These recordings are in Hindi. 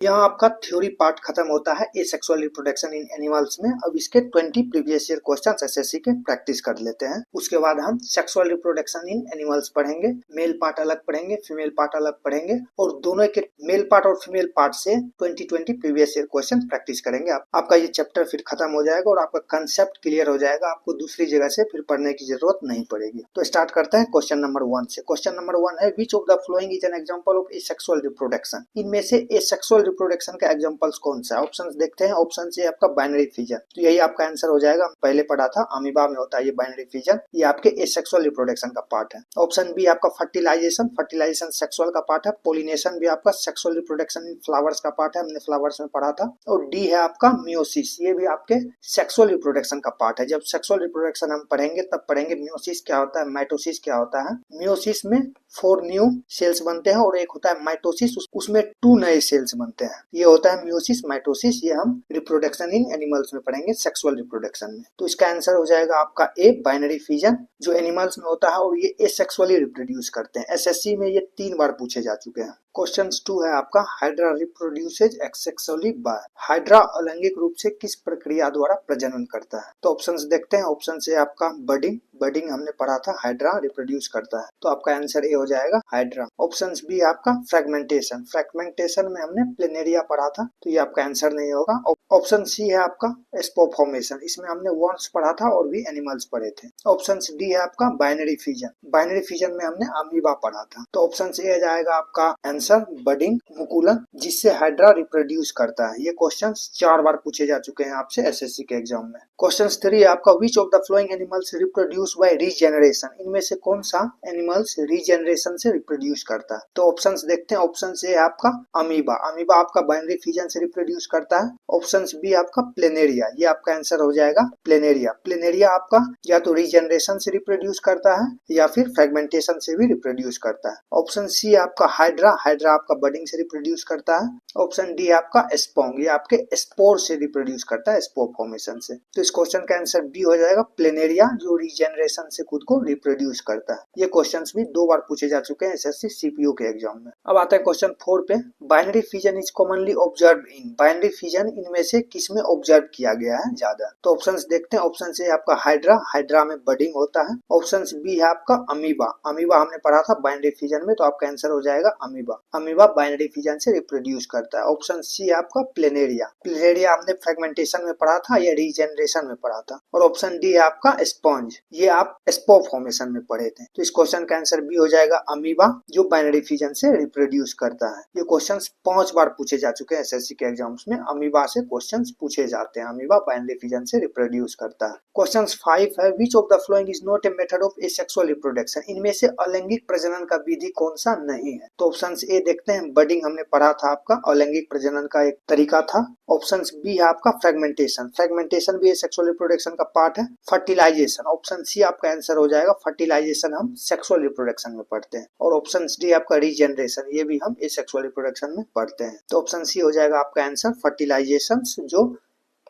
यहाँ आपका थ्योरी पार्ट खत्म होता है एसेक्सुअल रिप्रोडक्शन इन एनिमल्स में। अब इसके 20 प्रीवियस ईयर क्वेश्चंस एसएससी के प्रैक्टिस कर लेते हैं। उसके बाद हम सेक्सुअल रिप्रोडक्शन इन एनिमल्स पढ़ेंगे, मेल पार्ट अलग पढ़ेंगे, फीमेल पार्ट अलग पढ़ेंगे और दोनों के मेल पार्ट और फीमेल पार्ट से 20 प्रीवियस ईयर क्वेश्चन प्रैक्टिस करेंगे। आपका ये चैप्टर फिर खत्म हो जाएगा और आपका कंसेप्ट क्लियर हो जाएगा। आपको दूसरी जगह से फिर पढ़ने की जरूरत नहीं पड़ेगी। तो स्टार्ट करते हैं क्वेश्चन नंबर 1 से। क्वेश्चन नंबर 1 है विच of the following is an example of asexual reproduction. इनमें से एसेक्सुअल रिप्रोडक्शन का एग्जांपल्स कौन सा है? ऑप्शंस देखते हैं। ऑप्शन ए आपका बाइनरी फिजन, तो यही आपका आंसर हो जाएगा। पहले पढ़ा था अमीबा में होता है ये बाइनरी फिजन, ये आपके एसेक्सुअल रिप्रोडक्शन का पार्ट है। ऑप्शन बी आपका फर्टिलाइजेशन, फर्टिलाइजेशन सेक्सुअल का पार्ट है। पोलिनेशन भी आपका सेक्सुअल रिप्रोडक्शन इन फ्लावर्स का पार्ट है, हमने फ्लावर्स में पढ़ा था। और डी है आपका मियोसिस, ये भी आपके सेक्सुअल रिप्रोडक्शन का पार्ट है। जब सेक्सुअल रिप्रोडक्शन हम पढ़ेंगे तब पढ़ेंगे मियोसिस क्या होता है, माइटोसिस क्या होता है। मियोसिस में 4 न्यू सेल्स बनते हैं और एक होता है माइटोसिस, उसमें 2 नए सेल्स बनते हैं। ये होता है मियोसिस माइटोसिस। ये हम रिप्रोडक्शन इन एनिमल्स में पढ़ेंगे सेक्सुअल रिप्रोडक्शन में। तो इसका आंसर हो जाएगा आपका ए बाइनरी फिजन, जो एनिमल्स में होता है और ये एसेक्सुअली रिप्रोड्यूस करते हैं। एसएससी में ये 3 बार पूछे जा चुके हैं। क्वेश्चन 2 है आपका हाइड्रा रिप्रोड्यूसेज एक्सेक्सुअली बाय। हाइड्रा अलैंगिक रूप से किस प्रक्रिया द्वारा प्रजनन करता है? तो ऑप्शंस देखते हैं। ऑप्शन से आपका बडिंग, बडिंग हमने पढ़ा था, हाइड्रा रिप्रोड्यूस करता है, तो आपका आंसर ए हो जाएगा हाइड्रा। ऑप्शन बी आपका फ्रेगमेंटेशन, फ्रेगमेंटेशन में हमने प्लेनेरिया पढ़ा था, तो ये आपका आंसर नहीं होगा। ऑप्शन सी है आपका स्पोफॉर्मेशन, इसमें हमने वर्म्स पढ़ा था और भी एनिमल्स पढ़े थे। ऑप्शन डी है आपका बाइनरी फिजन, बाइनरी फिजन में हमने अमीबा पढ़ा था, तो ऑप्शन ए जाएगा आपका आंसर बडिंग, मुकुलन, जिससे हाइड्रा रिप्रोड्यूस करता है। ये क्वेश्चन 4 बार पूछे जा चुके हैं आपसे एसएससी के एग्जाम में। क्वेश्चन 3 आपका विच of the following animals reproduce by regeneration. इनमें से कौन सा एनिमल्स रीजेनरेशन से रिप्रोड्यूस करता है? तो ऑप्शंस देखते हैं। ऑप्शन ए आपका अमीबा, अमीबा आपका बाइनरी फिजन से रिप्रोड्यूस करता है। ऑप्शन बी आपका प्लेनेरिया, ये आपका आंसर हो जाएगा प्लेनेरिया। प्लेनेरिया आपका या तो रीजेनरेशन से रिप्रोड्यूस करता है या फिर फ्रेगमेंटेशन से भी रिप्रोड्यूस करता है। ऑप्शन सी आपका हाइड्रा, हाइड्रा आपका बडिंग से रिप्रोड्यूस करता है। ऑप्शन डी आपका स्पोंग, ये आपके स्पोर से रिप्रोड्यूस करता है, स्पोर फॉर्मेशन से। तो इस क्वेश्चन का आंसर बी हो जाएगा प्लेनेरिया, जो रीजेनरेशन से खुद को रिप्रोड्यूस करता है। ये क्वेश्चंस भी 2 बार पूछे जा चुके हैं एसएससी सीपीयू के एग्जाम में। अब आता है क्वेश्चन 4 पे। Binary fission is commonly observe in. Binary fission इनमें से किसमें ऑब्जर्व किया गया है ज्यादा? तो ऑप्शंस देखते हैं। ऑप्शन ए आपका हाइड्रा, हाइड्रा में बडिंग होता है। ऑप्शन बी है आपका अमीबा, अमीबा हमने पढ़ा था बाइनरी फिजन में, तो आपका आंसर हो जाएगा अमीबा। अमीबा बाइनरी फिजन से रिप्रोड्यूस करता है। ऑप्शन सी आपका प्लेनेरिया, प्लेनेरिया हमने फ्रेगमेंटेशन में पढ़ा था या रीजेनरेशन में पढ़ा था। और ऑप्शन डी है आपका स्पॉन्ज, ये आप स्पोर फॉर्मेशन में पढ़े थे। तो इस क्वेश्चन का आंसर बी हो जाएगा अमीबा, जो बाइनरी फिजन से रिप्रोड्यूस करता है। ये क्वेश्चंस 5 बार पूछे जा चुके हैं एसएससी के एग्जाम्स में। अमीबा से क्वेश्चंस पूछे जाते हैं, अमीबा बाइनरी फिजन से रिप्रोड्यूस करता है। क्वेश्चन 5 है विच of the following is not a method of asexual reproduction. इनमें से अलैंगिक प्रजनन का विधि कौन सा नहीं है? तो ऑप्शन ए देखते हैं। बडिंग हमने पढ़ा था, आपका अलैंगिक प्रजनन का एक तरीका था। ऑप्शन बी है आपका फ्रेगमेंटेशन, फ्रेगमेंटेशन भी सेक्सुअल रिप्रोडक्शन का पार्ट है। फर्टिलाइजेशन, ऑप्शन सी आपका आंसर हो जाएगा। फर्टिलाइजेशन हम सेक्सुअल रिप्रोडक्शन में पढ़ते हैं। और ऑप्शन डी आपका रीजेनरेशन, ये भी हम सेक्सुअल रिप्रोडक्शन में पढ़ते हैं। तो ऑप्शन सी हो जाएगा आपका आंसर फर्टिलाइजेशन, जो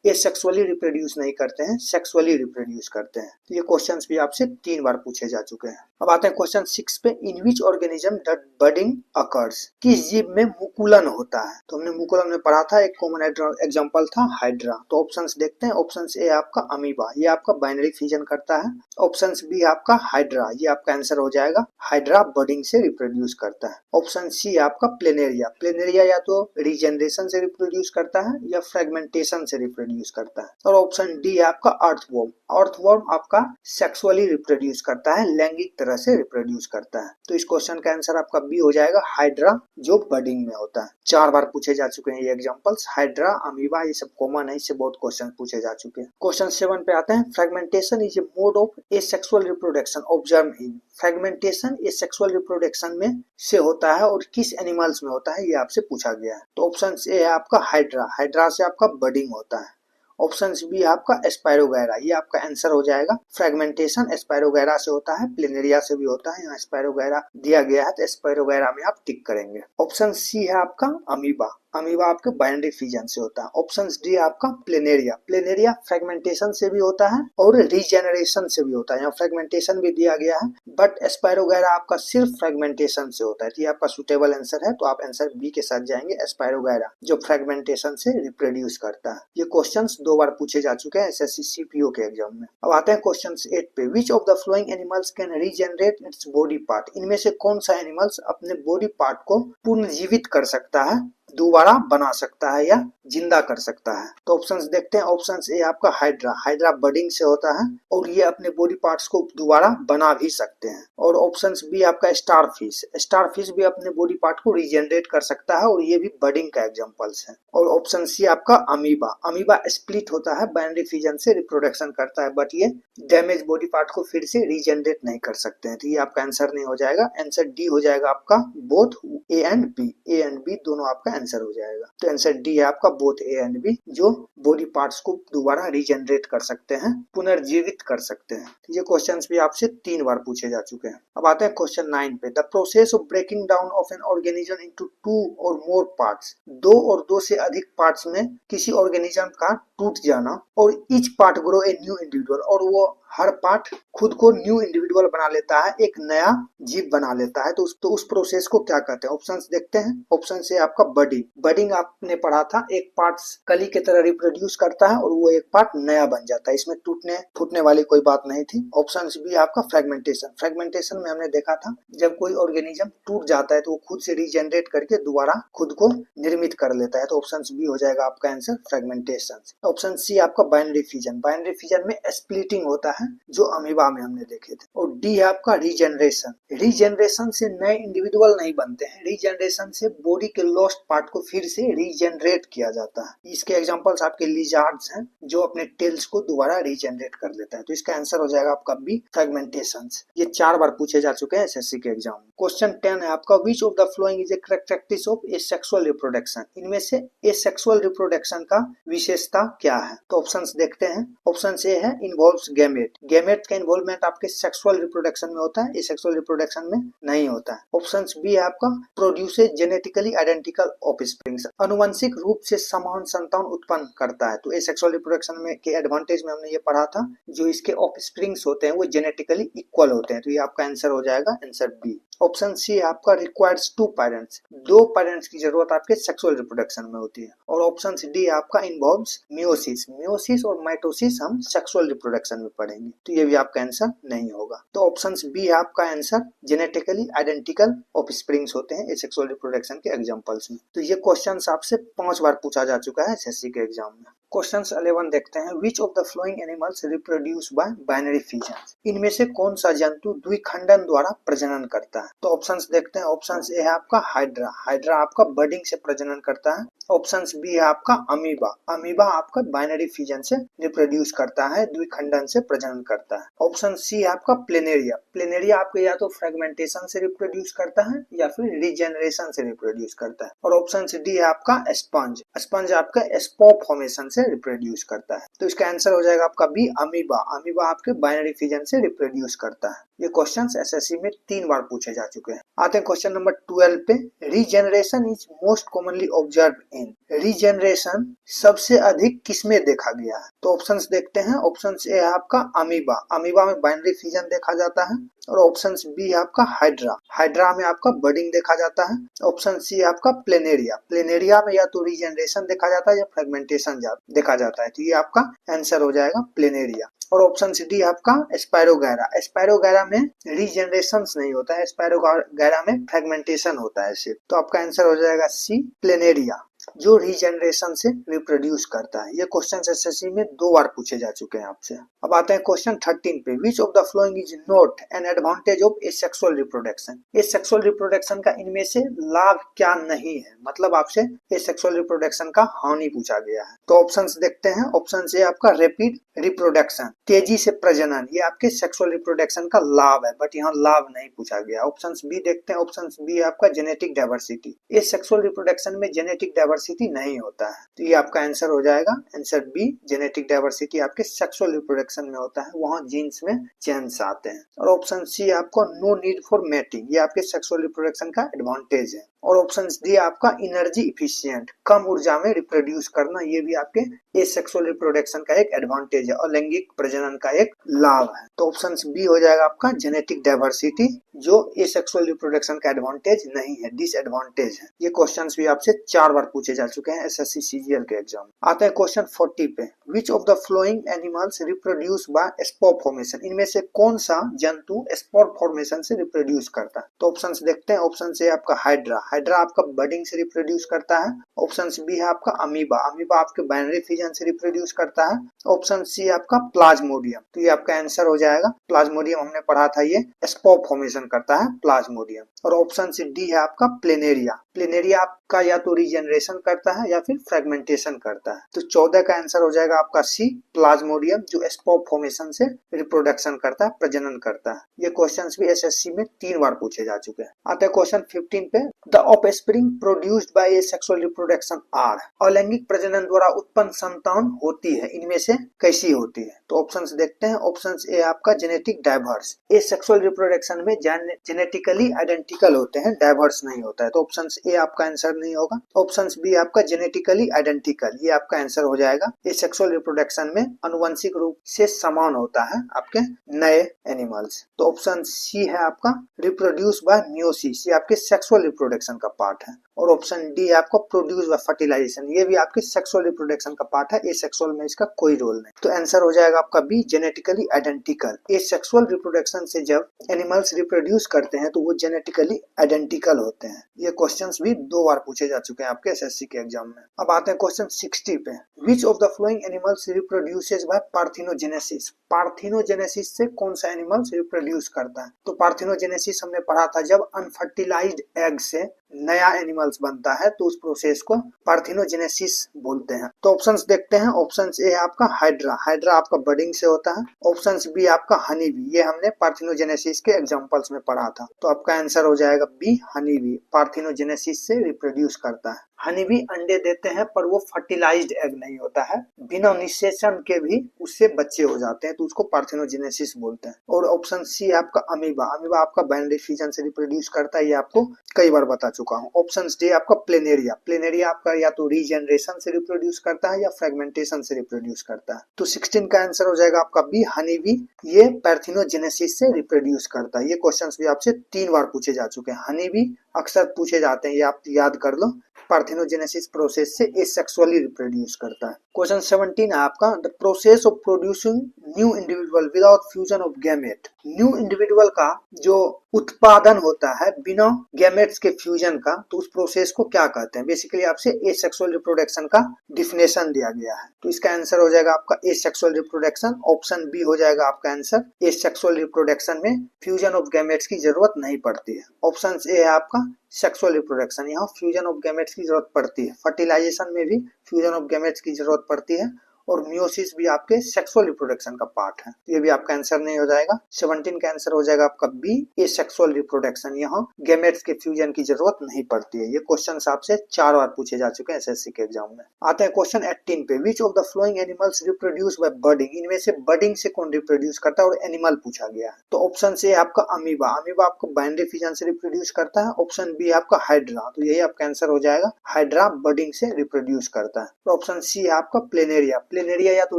ये सेक्सुअली रिप्रोड्यूस नहीं करते हैं, सेक्सुअली रिप्रोड्यूस करते हैं। तो ये क्वेश्चंस भी आपसे 3 बार पूछे जा चुके हैं। अब आते हैं क्वेश्चन 6 पे। In which organism does budding occurs. किस जीव में मुकुलन होता है? तो हमने मुकुलन में पढ़ा था, एक कॉमन एग्जांपल था हाइड्रा। तो ऑप्शंस देखते हैं। ऑप्शन ए आपका अमीबा, ये आपका बाइनरी फिजन करता है। ऑप्शन बी आपका हाइड्रा, ये आपका आंसर हो जाएगा हाइड्रा बडिंग से रिप्रोड्यूस करता है। ऑप्शन सी आपका प्लेनेरिया, प्लेनेरिया या तो रीजेनरेशन से रिप्रोड्यूस करता है या फ्रेगमेंटेशन से रिप्रोड्यूस करता है। और ऑप्शन डी आपका अर्थवर्म, अर्थवर्म आपका सेक्सुअली रिप्रोड्यूस करता है, लैंगिक तरह से रिप्रोड्यूस करता है। तो इस क्वेश्चन का आंसर आपका बी हो जाएगा हाइड्रा, जो बडिंग में होता है। 4 बार पूछे जा चुके हैं ये एग्जांपल्स, हाइड्रा, अमीबा, ये सब कॉमन है, इससे बहुत क्वेश्चन पूछे जा चुके हैं। क्वेश्चन 7 पे आते हैं। Fragmentation is a mode of asexual reproduction observe in. Fragmentation asexual reproduction में से होता है और किस एनिमल्स में होता है, ये आपसे पूछा गया है। तो ऑप्शन ए है आपका हाइड्रा, हाइड्रा से आपका बडिंग होता है। ऑप्शन बी आपका स्पायरोगैरा, ये आपका आंसर हो जाएगा। फ्रेगमेंटेशन स्पायरोगैरा से होता है, प्लेनेरिया से भी होता है। यहाँ स्पायरोगैरा दिया गया है, तो स्पायरोगैरा में आप टिक करेंगे। ऑप्शन सी है आपका अमीबा, अमीबा आपके बाइनरी फिजन से होता है। ऑप्शन डी आपका प्लेनेरिया, प्लेनेरिया फ्रेगमेंटेशन से भी होता है और रीजेनरेशन से भी होता है। यहाँ फ्रेगमेंटेशन भी दिया गया है, बट स्पायरोगैरा आपका सिर्फ फ्रेगमेंटेशन से होता है। तो ये आपका सुटेबल आंसर है, तो आप आंसर बी के साथ जाएंगे, स्पायरोगैरा जो फ्रेगमेंटेशन से रिप्रोड्यूस करता है। ये क्वेश्चंस 2 बार पूछे जा चुके हैं एसएससी सीपीओ के एग्जाम में। अब आते हैं क्वेश्चन 8 पे। Which of the following animals can regenerate its body part, इनमें से कौन सा एनिमल्स अपने बॉडी पार्ट को पुनर्जीवित कर सकता है, दोबारा बना सकता है या जिंदा कर सकता है। तो ऑप्शंस देखते हैं। ऑप्शन ए आपका हाइड्रा, हाइड्रा बडिंग से होता है और ये अपने बॉडी पार्ट्स को दोबारा बना भी सकते हैं। और ऑप्शन बी आपका स्टारफिश, स्टारफिश भी अपने बॉडी पार्ट को रीजनरेट कर सकता है और ये भी बडिंग का एग्जांपल्स है। और ऑप्शन सी आपका अमीबा, अमीबा स्प्लिट होता है, बाइनरी फिजन से रिप्रोडक्शन करता है, बट ये डैमेज बॉडी पार्ट को फिर से रीजनरेट नहीं कर सकते हैं। तो ये आपका आंसर नहीं हो जाएगा, आंसर डी हो जाएगा आपका both A and B, A and B दोनों आपका आंसर हो जाएगा। तो आंसर डी है आपका बोथ ए एंड बी, जो बॉडी पार्ट्स को दोबारा रीजनरेट कर सकते हैं, पुनर्जीवित कर सकते हैं। ये क्वेश्चंस भी आपसे 3 बार पूछे जा चुके हैं। अब आते हैं क्वेश्चन 9 पे। The process of breaking down of an organism into 2 और मोर पार्ट्स, 2 और 2 से अधिक पार्ट्स में किसी ऑर्गेनिज्म का टूट जाना, और each part grow a new individual, और वो हर पार्ट खुद को न्यू इंडिविजुअल बना लेता है, एक नया जीव बना लेता है। तो उस प्रोसेस को क्या कहते हैं? ऑप्शंस देखते हैं। ऑप्शन से आपका बडिंग, बडिंग आपने पढ़ा था, एक पार्ट कली की तरह रिप्रोड्यूस करता है और वो एक पार्ट नया बन जाता है, इसमें टूटने फूटने वाली कोई बात नहीं थी। ऑप्शन बी आपका फ्रेगमेंटेशन, फ्रेगमेंटेशन में हमने देखा था जब कोई ऑर्गेनिज्म टूट जाता है तो वो खुद से रीजनरेट करके दोबारा खुद को निर्मित कर लेता है। तो ऑप्शन बी हो जाएगा आपका आंसर, फ्रेगमेंटेशन। ऑप्शन सी आपका बाइनरी फिजन, बाइनरी फिजन में स्प्लिटिंग होता है जो अमीबा में हमने देखे थे। और डी है आपका रीजनरेशन, रीजनरेशन से नए इंडिविजुअल नहीं बनते हैं, रीजनरेशन से बॉडी के लॉस्ट पार्ट को फिर से रीजनरेट किया जाता है। इसके एग्जांपल्स आपके लिजार्ड्स हैं जो अपने टेल्स को दोबारा रीजनरेट कर देता है। तो इसका आंसर हो जाएगा आपका बी, फ्रेगमेंटेशन। ये 4 बार पूछे जा चुके हैं एसएससी के एग्जाम में। क्वेश्चन 10 है आपका, विच of the following is a characteristic of asexual reproduction, इनमें से एसेक्सुअल रिप्रोडक्शन का विशेषता क्या है? तो ऑप्शंस देखते हैं। ऑप्शन ए है इन्वॉल्व्स गैमेट, गैमेट का इन्वॉल्वमेंट आपके सेक्सुअल रिप्रोडक्शन में होता है, एसेक्सुअल रिप्रोडक्शन में नहीं होता है। ऑप्शन बी है आपका प्रोड्यूसेस जेनेटिकली आइडेंटिकल ऑफस्प्रिंग्स, अनुवंशिक रूप से समान संतान उत्पन्न करता है। तो एसेक्सुअल रिप्रोडक्शन में के एडवांटेज में हमने ये पढ़ा था, जो इसके ऑफस्प्रिंग्स होते हैं वो जेनेटिकली इक्वल होते हैं। तो ये आपका आंसर हो जाएगा, आंसर बी। ऑप्शन सी आपका रिक्वायर्स 2 पेरेंट्स, 2 पेरेंट्स की जरूरत आपके सेक्सुअल रिप्रोडक्शन में होती है। और ऑप्शन डी आपका इन्वॉल्व्स मियोसिस, मियोसिस और माइटोसिस हम सेक्सुअल रिप्रोडक्शन में पढ़ेंगे। तो ये भी आपका आंसर नहीं होगा। तो ऑप्शन बी आपका आंसर, जेनेटिकली आइडेंटिकल ऑफस्प्रिंग्स होते हैं एसेक्सुअल रिप्रोडक्शन के एग्जांपल्स में। तो ये क्वेश्चंस आपसे 5 बार पूछा जा चुका है एसएससी के एग्जाम में। क्वेश्चन 11 देखते हैं। विच of the following animals reproduce by binary fission, इनमें से कौन सा जंतु द्विखंडन द्वारा प्रजनन करता है? तो ऑप्शंस देखते हैं। ऑप्शन ए है आपका हाइड्रा, हाइड्रा आपका बडिंग से प्रजनन करता है। ऑप्शन बी है आपका अमीबा, अमीबा आपका बाइनरी फिजन से रिप्रोड्यूस करता है, द्विखंडन से प्रजनन करता है। ऑप्शन सी है आपका प्लेनेरिया, प्लेनेरिया आपके या तो फ्रेगमेंटेशन से रिप्रोड्यूस करता है या फिर रीजनरेशन से रिप्रोड्यूस करता है। और ऑप्शन डी है आपका स्पंज, स्पंज आपका स्पॉ फॉर्मेशन से रिप्रोड्यूस करता है। तो इसका आंसर हो जाएगा आपका बी, अमीबा, अमीबा आपके बाइनरी फिजन से रिप्रोड्यूस करता है। ये क्वेश्चंस एसएससी में 3 बार पूछे जा चुके हैं। आते हैं क्वेश्चन नंबर 12 पे। Regeneration is most commonly observe in, regeneration सबसे अधिक किसमें देखा गया है? तो ऑप्शंस देखते हैं। ऑप्शन ए है आपका अमीबा, अमीबा में बाइनरी फिजन देखा जाता है। और ऑप्शन बी है आपका हाइड्रा, हाइड्रा में आपका बडिंग देखा जाता है। ऑप्शन सी है आपका प्लेनेरिया, प्लेनेरिया में या तो रीजनरेशन देखा जाता है या फ्रेगमेंटेशन देखा जाता है। तो ये आपका आंसर हो जाएगा प्लेनेरिया। और ऑप्शन डी आपका स्पायरोगैरा, स्पायरोगैरा में रीजनरेशन नहीं होता है, स्पायरोगैरा में फ्रेगमेंटेशन होता है सिर्फ। तो आपका आंसर हो जाएगा सी, प्लेनेरिया, जो रीजनरेशन से रिप्रोड्यूस करता है। ये क्वेश्चन एसएससी में 2 बार पूछे जा चुके हैं आपसे। अब आते हैं क्वेश्चन 13 पे। Which of the following is not an advantage of asexual reproduction, asexual reproduction का इनमें से लाभ क्या नहीं है? मतलब आपसे एसेक्सुअल रिप्रोडक्शन का हानि पूछा गया है। तो ऑप्शंस देखते हैं। ऑप्शन ए आपका रैपिड रिप्रोडक्शन, तेजी से प्रजनन, ये आपके सेक्सुअल रिप्रोडक्शन का लाभ है, बट यहाँ लाभ नहीं पूछा गया। ऑप्शन बी देखते हैं। ऑप्शन बी आपका जेनेटिक डाइवर्सिटी, ये सेक्सुअल रिप्रोडक्शन में जेनेटिक डाइवर्सिटी नहीं होता है। तो ये आपका आंसर हो जाएगा, आंसर बी, जेनेटिक डाइवर्सिटी आपके सेक्सुअल रिप्रोडक्शन में होता है, वहाँ जीन्स में चेंज आते हैं। और ऑप्शन सी आपको नो नीड फॉर मैटिंग, ये आपके सेक्सुअल रिप्रोडक्शन का एडवांटेज है। और ऑप्शन डी आपका एनर्जी इफिशिएंट, कम ऊर्जा में रिप्रोड्यूस करना, ये भी आपके एसेक्सुअल रिप्रोडक्शन का एक एडवांटेज है और लैंगिक प्रजनन का एक लाभ है। तो ऑप्शन बी हो जाएगा आपका जेनेटिक डाइवर्सिटी, जो एसेक्सुअल रिप्रोडक्शन का एडवांटेज नहीं है, डिसएडवांटेज है। ये क्वेश्चंस भी आपसे 4 बार पूछे जा चुके हैं एसएससी सीजीएल के एग्जाम। आते हैं क्वेश्चन 40 पे, which of the following animals reproduce by spore formation, इनमें से कौन सा जंतु स्पोर फॉर्मेशन से रिप्रोड्यूस करता है। तो ऑप्शंस देखते हैं। ऑप्शन ए आपका हाइड्रा, हाइड्रा आपका बडिंग से रिप्रोड्यूस करता है। ऑप्शन बी है आपका अमीबा, अमीबा आपके बाइनरी फिजन से रिप्रोड्यूस करता है। ऑप्शन सी आपका प्लाज्मोडियम, तो ये आपका आंसर हो जाएगा। प्लाज्मोडियम हमने पढ़ा था, ये स्पोर फॉर्मेशन करता है प्लाज्मोडियम। और ऑप्शन सी डी है आपका प्लेनेरिया, प्लेनेरिया आपका या तो रीजनरेशन करता है या फिर फ्रेगमेंटेशन करता है। तो 14 का आंसर हो जाएगा आपका सी प्लाज्मोडियम, जो स्पोर फॉर्मेशन से रिप्रोडक्शन करता है, प्रजनन करता है। ये क्वेश्चंस भी एसएससी में 3 बार पूछे जा चुके हैं। आते हैं क्वेश्चन 15 पे, the offspring produced by asexual reproduction are, अलैंगिक प्रजनन द्वारा उत्पन्न संतान होती है, इनमें से कैसी होती है। तो ऑप्शंस देखते हैं। ऑप्शंस ए आपका जेनेटिक डाइवर्स, एसेक्सुअल रिप्रोडक्शन में जेनेटिकली आइडेंटिकल होते हैं, डाइवर्स नहीं होता है, तो ऑप्शंस ए आपका आंसर नहीं होगा। ऑप्शंस बी आपका जेनेटिकली आइडेंटिकल, ये आपका आंसर हो जाएगा। एसेक्सुअल रिप्रोडक्शन में अनुवंशिक रूप से समान होता है आपके नए एनिमल्स। तो ऑप्शन सी है आपका रिप्रोड्यूस बाय मियोसिस, ये आपके सेक्सुअल रिप्रोडक्शन का पार्ट है। और ऑप्शन डी आपको प्रोड्यूस बाय फर्टिलाइजेशन, ये भी आपके सेक्सुअल रिप्रोडक्शन का पार्ट है, एसेक्सुअल में इसका कोई रोल नहीं। तो आंसर हो जाएगा आपका B genetically identical. Asexual reproduction से जब एनिमल्स रिप्रोड्यूस करते हैं तो वो जेनेटिकली आइडेंटिकल होते हैं। ये क्वेश्चंस भी 2 बार पूछे जा चुके हैं आपके एसएससी के एग्जाम में। अब आते हैं क्वेश्चन 60 पे, which of the following animals reproduces by parthenogenesis, parthenogenesis से कौन सा एनिमल्स रिप्रोड्यूस करता है। तो पार्थिनोजेनेसिस हमने पढ़ा था, जब अनफर्टिलाइज्ड एग से नया एनिमल्स बनता है तो उस प्रोसेस को पार्थिनोजेनेसिस बोलते हैं। तो ऑप्शंस देखते हैं। ऑप्शंस ए आपका हाइड्रा, हाइड्रा आपका बडिंग से होता है। ऑप्शंस बी आपका हनी बी, ये हमने पार्थिनोजेनेसिस के एग्जांपल्स में पढ़ा था, तो आपका आंसर हो जाएगा बी हनी बी, पार्थिनोजेनेसिस से रिप्रोड्यूस करता है। हनी बी अंडे देते हैं पर वो फर्टिलाइज्ड एग नहीं होता है, बिना निषेचन के भी उससे बच्चे हो जाते हैं, तो उसको पार्थिनोजेनेसिस बोलते हैं। और ऑप्शन सी आपका अमीबा, अमीबा आपका बाइनरी फिजन से रिप्रोड्यूस करता है, ये आपको कई बार बता चुका हूँ। ऑप्शन डी आपका प्लेनेरिया, प्लेनेरिया आपका या तो रीजनरेशन से रिप्रोड्यूस करता है या फ्रेगमेंटेशन से रिप्रोड्यूस करता है। तो 16 का आंसर हो जाएगा आपका बी हनी बी, ये पार्थिनोजेनेसिस से रिप्रोड्यूस करता है। ये क्वेश्चंस भी आपसे 3 बार पूछे जा चुके हैं। हनी बी अक्सर पूछे जाते हैं, ये आप याद कर लो, पार्थिनोजेनेसिस प्रोसेस से एसेक्सुअली रिप्रोड्यूस करता है। क्वेश्चन 17 है आपका, the process of producing new individual without fusion of gamete, new individual का जो उत्पादन होता है बिना गैमेट्स के फ्यूजन का, तो उस प्रोसेस को क्या कहते हैं। बेसिकली आपसे एसेक्सुअल रिप्रोडक्शन का डिफिनेशन दिया गया है, तो इसका आंसर हो जाएगा आपका एसेक्सुअल रिप्रोडक्शन। ऑप्शन बी हो जाएगा आपका आंसर, एसेक्सुअल रिप्रोडक्शन में फ्यूजन ऑफ गैमेट्स की जरूरत नहीं पड़ती है। ऑप्शन ए है आपका सेक्सुअल रिप्रोडक्शन, यहाँ फ्यूजन ऑफ गैमेट्स की जरूरत पड़ती है। फर्टिलाइजेशन में भी फ्यूजन ऑफ गैमेट्स की जरूरत पड़ती है और मियोसिस भी आपके सेक्सुअल रिप्रोडक्शन का पार्ट है, ये भी आपका आंसर नहीं हो जाएगा। 17 का आंसर हो जाएगा आपका बी एसेक्सुअल रिप्रोडक्शन, यहाँ गैमेट्स के फ्यूजन की जरूरत नहीं पड़ती है। ये क्वेश्चन आपसे 4 बार पूछे जा चुके हैं एसएससी के एग्जाम में। आते हैं क्वेश्चन 18 पे, which of the following animals reproduce by budding, इनमें से बडिंग से कौन रिप्रोड्यूस करता है और एनिमल पूछा गया है। तो ऑप्शन से आपका अमीबा, अमीबा आपको बाइनरी फिजन से रिप्रोड्यूस करता है। ऑप्शन बी आपका हाइड्रा, तो यही आपका आंसर हो जाएगा, हाइड्रा बडिंग से रिप्रोड्यूस करता है। तो ऑप्शन सी है आपका प्लेनेरिया, प्लेनेरिया या तो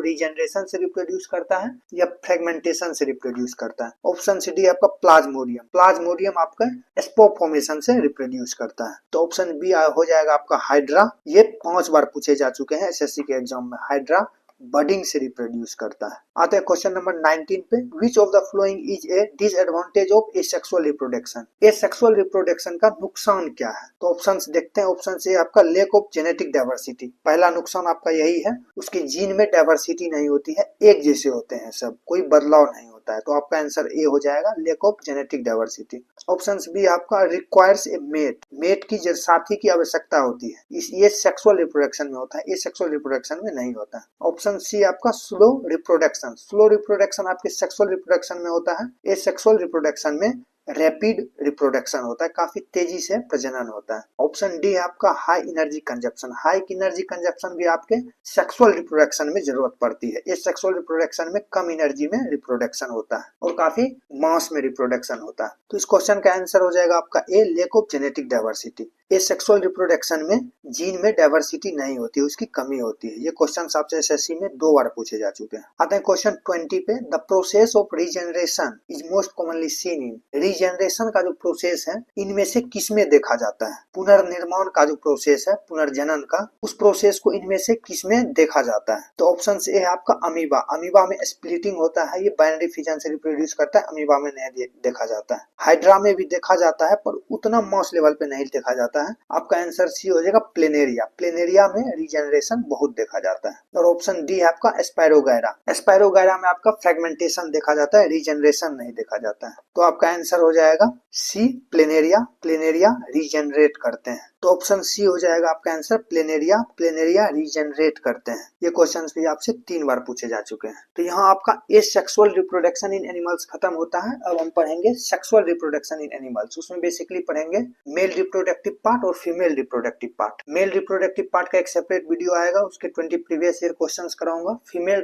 रीजनरेशन से रिप्रोड्यूस करता है या फ्रेगमेंटेशन से रिप्रोड्यूस करता है। ऑप्शन सी डी आपका प्लाज्मोडियम, प्लाज्मोडियम आपका स्पोर फॉर्मेशन से रिप्रोड्यूस करता है। तो ऑप्शन बी हो जाएगा आपका हाइड्रा, ये 5 बार पूछे जा चुके हैं एसएससी के एग्जाम में, हाइड्रा बडिंग से रिप्रोड्यूस करता है। आते हैं क्वेश्चन नंबर 19 पे, which of the following is a disadvantage of asexual reproduction, asexual reproduction का नुकसान क्या है। तो ऑप्शंस देखते हैं। ऑप्शन से आपका लैक ऑफ जेनेटिक डाइवर्सिटी, पहला नुकसान आपका यही है, उसकी जीन में डाइवर्सिटी नहीं होती है, एक जैसे होते हैं सब, कोई बदलाव नहीं होता है, तो आपका आंसर ए हो जाएगा, lack of genetic diversity. Option B आपका रिक्वायर्स ए मेट, मेट की साथी की आवश्यकता होती है, ये सेक्सुअल रिप्रोडक्शन में होता है, एसेक्सुअल रिप्रोडक्शन में नहीं होता है। ऑप्शन सी आपका स्लो रिप्रोडक्शन, स्लो रिप्रोडक्शन आपके सेक्सुअल रिप्रोडक्शन में होता है, एसेक्सुअल रिप्रोडक्शन में रैपिड रिप्रोडक्शन होता है, काफी तेजी से प्रजनन होता है। ऑप्शन डी है आपका high energy consumption. High energy consumption भी आपके सेक्सुअल रिप्रोडक्शन में जरूरत पड़ती है। इस सेक्सुअल रिप्रोडक्शन में कम एनर्जी में रिप्रोडक्शन होता है और काफी मास में रिप्रोडक्शन होता है। तो इस क्वेश्चन का आंसर हो जाएगा आपका ए, लेक ऑफ जेनेटिक डाइवर्सिटी। इस सेक्सुअल रिप्रोडक्शन में जीन में डाइवर्सिटी नहीं होती, उसकी कमी होती है। ये क्वेश्चन आपसे एसएससी में 2 बार पूछे जा चुके हैं। आते हैं क्वेश्चन 20 पे। The process of regeneration is most commonly seen in. Regeneration का जो प्रोसेस है इनमें से किसमें देखा जाता है? पुनर्निर्माण का जो प्रोसेस है, पुनर्जनन का, उस प्रोसेस को इनमें से किसमें देखा जाता है? तो ऑप्शन ए है आपका अमीबा। अमीबा में स्प्लिटिंग होता है, ये बाइनरी फिजन से रिप्रोड्यूस करता है, अमीबा में नहीं देखा जाता है। हाइड्रा में भी देखा जाता है पर उतना मास लेवल पे नहीं देखा जाता है। आपका आंसर सी हो जाएगा प्लेनेरिया। प्लेनेरिया में रीजनरेशन बहुत देखा जाता है। और ऑप्शन डी है आपका स्पायरोगायरा। स्पायरोगायरा में आपका फ्रेगमेंटेशन देखा जाता है, रीजनरेशन नहीं देखा जाता है। तो आपका आंसर हो जाएगा सी, प्लेनेरिया। प्लेनेरिया रीजनरेट करते हैं। तो ऑप्शन सी हो जाएगा आपका आंसर प्लेनेरिया। प्लेनेरिया रीजनरेट करते हैं। ये क्वेश्चंस भी आपसे 3 बार पूछे जा चुके हैं। तो यहाँ आपका एसेक्सुअल रिप्रोडक्शन इन एनिमल्स खत्म होता है। अब हम पढ़ेंगे सेक्सुअल रिप्रोडक्शन इन एनिमल्स। उसमें बेसिकली पढ़ेंगे मेल रिप्रोडक्टिव पार्ट और female reproductive part. Male reproductive part का एक सेपरेट वीडियो आएगा, उसके 20 प्रीवियस ईयर क्वेश्चंस कराऊंगा। फीमेल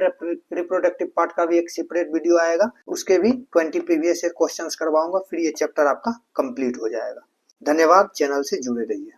रिप्रोडक्टिव पार्ट का भी एक सेपरेट वीडियो आएगा, उसके भी 20 प्रीवियस ईयर क्वेश्चंस करवाऊंगा। फिर ये चैप्टर आपका कंप्लीट हो जाएगा। धन्यवाद, चैनल से जुड़े रहिए।